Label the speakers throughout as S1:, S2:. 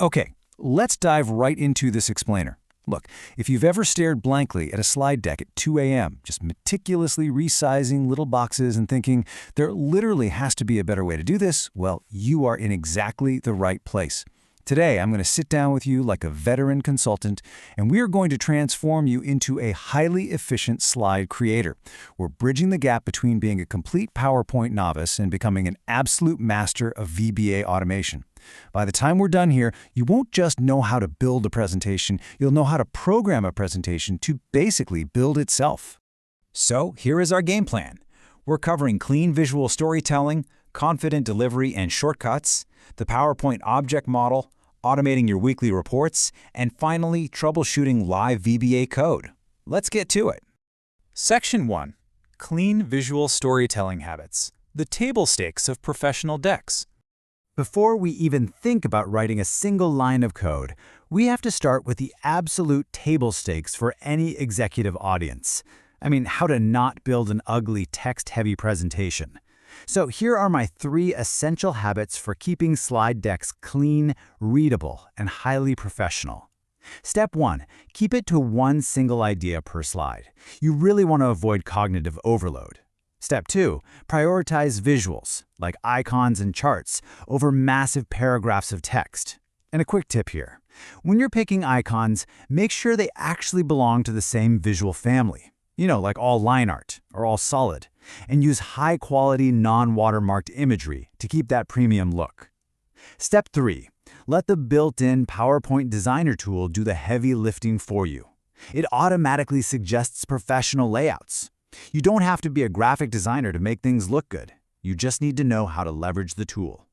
S1: Okay, let's dive right into this explainer. Look, if you've ever stared blankly at a slide deck at 2 a.m., just meticulously resizing little boxes and thinking, there literally has to be a better way to do this, well, you are in exactly the right place. Today, I'm going to sit down with you like a veteran consultant, and we are going to transform you into a highly efficient slide creator. We're bridging the gap between being a complete PowerPoint novice and becoming an absolute master of VBA automation. By the time we're done here, you won't just know how to build a presentation, you'll know how to program a presentation to basically build itself.
S2: So here is our game plan. We're covering clean visual storytelling, confident delivery and shortcuts, the PowerPoint object model, automating your weekly reports, and finally, troubleshooting live VBA code. Let's get to it. Section 1. Clean visual storytelling habits. The table stakes of professional decks.
S1: Before we even think about writing a single line of code, we have to start with the absolute table stakes for any executive audience. I mean, how to not build an ugly text-heavy presentation. So here are my 3 essential habits for keeping slide decks clean, readable, and highly professional. Step 1. Keep it to one single idea per slide. You really want to avoid cognitive overload. Step 2. Prioritize visuals, like icons and charts, over massive paragraphs of text. And a quick tip here. When you're picking icons, make sure they actually belong to the same visual family. Like all line art or all solid. And use high-quality, non-watermarked imagery to keep that premium look. Step 3. Let the built-in PowerPoint Designer tool do the heavy lifting for you. It automatically suggests professional layouts. You don't have to be a graphic designer to make things look good. You just need to know how to leverage the tool.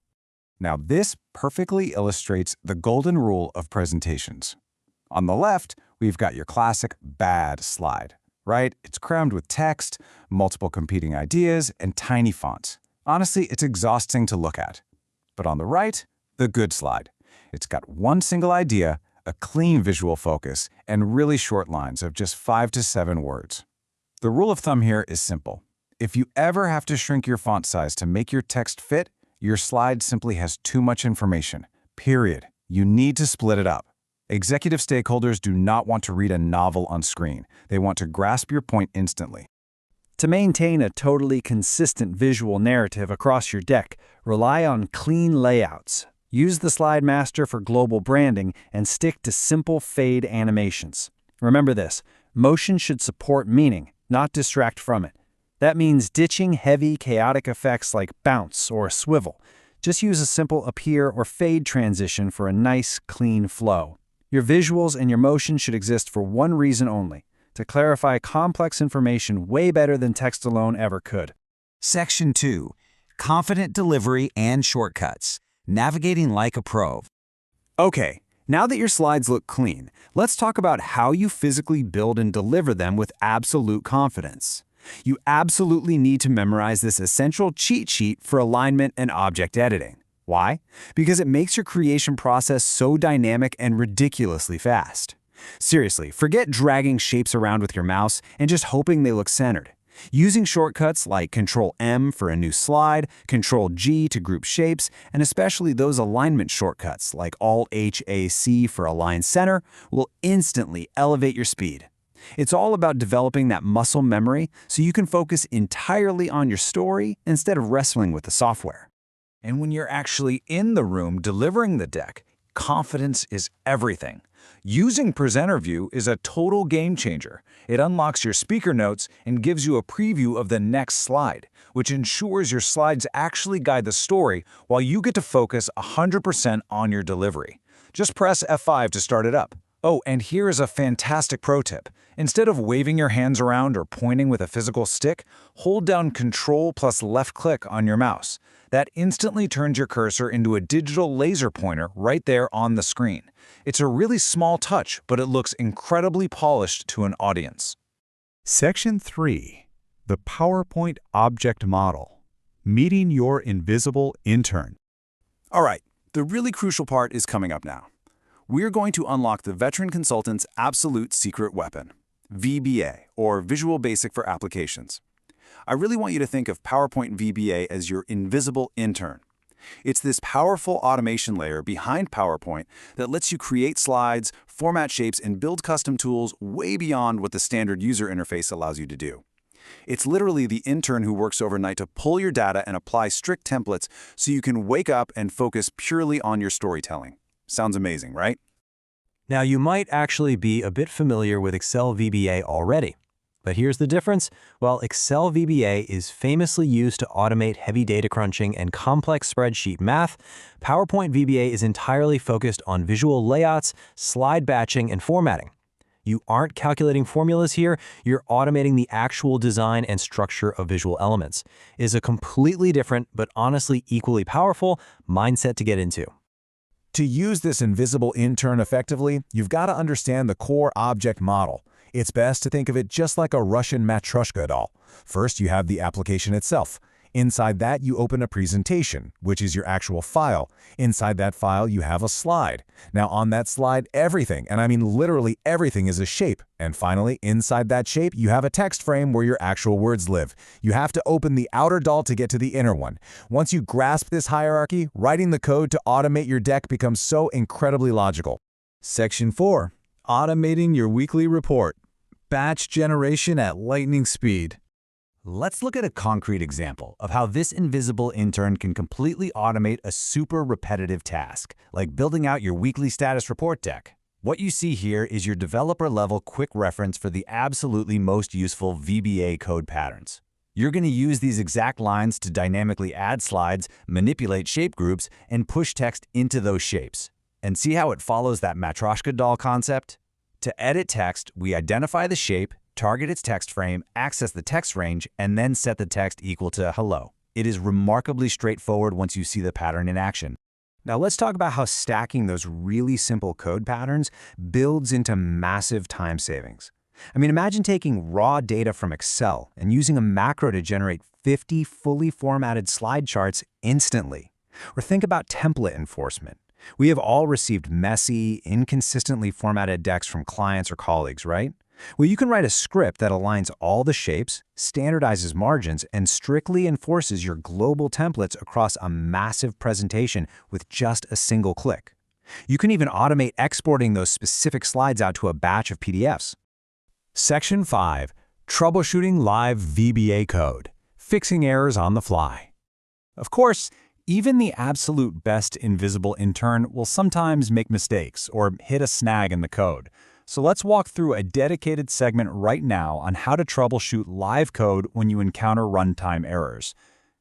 S3: Now this perfectly illustrates the golden rule of presentations. On the left, we've got your classic bad slide, right? It's crammed with text, multiple competing ideas, and tiny fonts. Honestly, it's exhausting to look at. But on the right, the good slide. It's got one single idea, a clean visual focus, and really short lines of just 5 to 7 words. The rule of thumb here is simple. If you ever have to shrink your font size to make your text fit, your slide simply has too much information. Period. You need to split it up. Executive stakeholders do not want to read a novel on screen. They want to grasp your point instantly.
S1: To maintain a totally consistent visual narrative across your deck, rely on clean layouts. Use the Slide Master for global branding and stick to simple fade animations. Remember this, motion should support meaning, not distract from it. That means ditching heavy, chaotic effects like bounce or a swivel. Just use a simple appear or fade transition for a nice, clean flow. Your visuals and your motion should exist for one reason only, to clarify complex information way better than text alone ever could.
S2: Section 2. Confident delivery and shortcuts. Navigating like a pro.
S1: Okay, now that your slides look clean, let's talk about how you physically build and deliver them with absolute confidence. You absolutely need to memorize this essential cheat sheet for alignment and object editing. Why? Because it makes your creation process so dynamic and ridiculously fast. Seriously, forget dragging shapes around with your mouse and just hoping they look centered. Using shortcuts like Ctrl-M for a new slide, Ctrl-G to group shapes, and especially those alignment shortcuts like Alt-H-A-C for align center will instantly elevate your speed. It's all about developing that muscle memory so you can focus entirely on your story instead of wrestling with the software.
S2: And when you're actually in the room delivering the deck, confidence is everything. Using Presenter View is a total game changer. It unlocks your speaker notes and gives you a preview of the next slide, which ensures your slides actually guide the story while you get to focus 100% on your delivery. Just press F5 to start it up. Oh, and here is a fantastic pro tip. Instead of waving your hands around or pointing with a physical stick, hold down Ctrl plus left click on your mouse. That instantly turns your cursor into a digital laser pointer right there on the screen. It's a really small touch, but it looks incredibly polished to an audience.
S4: Section 3. The PowerPoint Object Model. Meeting your invisible intern.
S1: All right, the really crucial part is coming up now. We're going to unlock the veteran consultant's absolute secret weapon, VBA, or Visual Basic for Applications. I really want you to think of PowerPoint VBA as your invisible intern.
S3: It's this powerful automation layer behind PowerPoint that lets you create slides, format shapes, and build custom tools way beyond what the standard user interface allows you to do. It's literally the intern who works overnight to pull your data and apply strict templates so you can wake up and focus purely on your storytelling. Sounds amazing, right?
S5: Now, you might actually be a bit familiar with Excel VBA already. But here's the difference. While Excel VBA is famously used to automate heavy data crunching and complex spreadsheet math, PowerPoint VBA is entirely focused on visual layouts, slide batching, and formatting. You aren't calculating formulas here, you're automating the actual design and structure of visual elements. It is a completely different, but honestly equally powerful, mindset to get into.
S2: To use this invisible intern effectively, you've got to understand the core object model. It's best to think of it just like a Russian matryoshka doll. First, you have the application itself. Inside that, you open a presentation, which is your actual file. Inside that file, you have a slide. Now, on that slide, everything, and I mean literally everything, is a shape. And finally, inside that shape, you have a text frame where your actual words live. You have to open the outer doll to get to the inner one. Once you grasp this hierarchy, writing the code to automate your deck becomes so incredibly logical.
S4: Section 4. Automating your weekly report. Batch generation at lightning speed.
S1: Let's look at a concrete example of how this invisible intern can completely automate a super repetitive task, like building out your weekly status report deck. What you see here is your developer-level quick reference for the absolutely most useful VBA code patterns. You're going to use these exact lines to dynamically add slides, manipulate shape groups, and push text into those shapes. And see how it follows that matryoshka doll concept? To edit text, we identify the shape, target its text frame, access the text range, and then set the text equal to hello. It is remarkably straightforward once you see the pattern in action.
S5: Now let's talk about how stacking those really simple code patterns builds into massive time savings. I mean, imagine taking raw data from Excel and using a macro to generate 50 fully formatted slide charts instantly. Or think about template enforcement. We have all received messy, inconsistently formatted decks from clients or colleagues, right? Well, you can write a script that aligns all the shapes, standardizes margins, and strictly enforces your global templates across a massive presentation with just a single click. You can even automate exporting those specific slides out to a batch of PDFs.
S4: Section 5. Troubleshooting live VBA code. Fixing errors on the fly. Of course, even the absolute best invisible intern will sometimes make mistakes or hit a snag in the code. So let's walk through a dedicated segment right now on how to troubleshoot live code when you encounter runtime errors.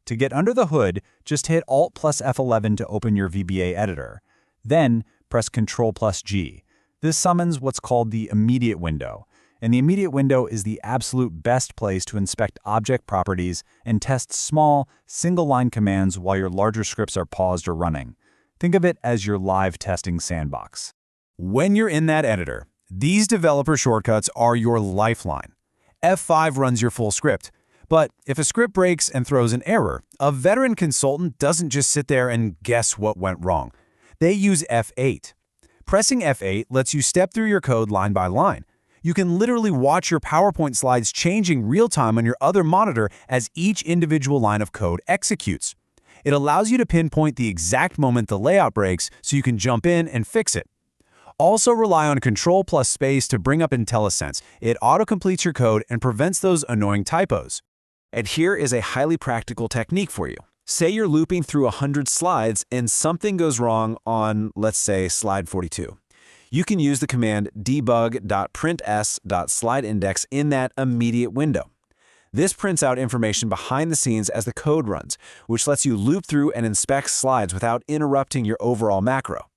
S4: To get under the hood, just hit Alt plus F11 to open your VBA editor. Then press Ctrl plus G. This summons what's called the immediate window. And the immediate window is the absolute best place to inspect object properties and test small, single-line commands while your larger scripts are paused or running. Think of it as your live testing sandbox.
S2: When you're in that editor, these developer shortcuts are your lifeline. F5 runs your full script. But if a script breaks and throws an error, a veteran consultant doesn't just sit there and guess what went wrong. They use F8. Pressing F8 lets you step through your code line by line. You can literally watch your PowerPoint slides changing real-time on your other monitor as each individual line of code executes. It allows you to pinpoint the exact moment the layout breaks so you can jump in and fix it. Also rely on Ctrl plus space to bring up IntelliSense. It auto-completes your code and prevents those annoying typos. And here is a highly practical technique for you. Say you're looping through 100 slides and something goes wrong on, let's say, slide 42. You can use the command debug.prints.slideIndex in that immediate window. This prints out information behind the scenes as the code runs, which lets you loop through and inspect slides without interrupting your overall macro.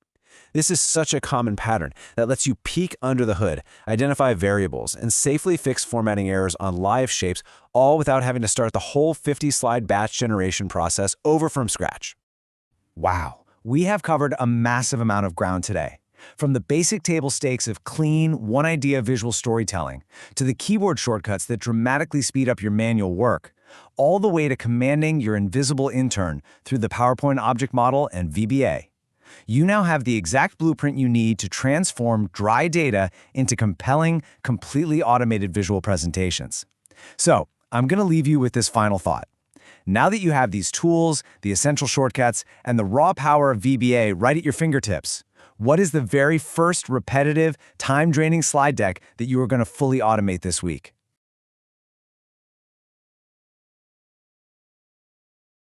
S2: This is such a common pattern that lets you peek under the hood, identify variables, and safely fix formatting errors on live shapes, all without having to start the whole 50-slide batch generation process over from scratch.
S5: Wow, we have covered a massive amount of ground today. From the basic table stakes of clean, one-idea visual storytelling, to the keyboard shortcuts that dramatically speed up your manual work, all the way to commanding your invisible intern through the PowerPoint object model and VBA. You now have the exact blueprint you need to transform dry data into compelling, completely automated visual presentations. So, I'm going to leave you with this final thought. Now that you have these tools, the essential shortcuts, and the raw power of VBA right at your fingertips, what is the very first repetitive, time-draining slide deck that you are going to fully automate this week?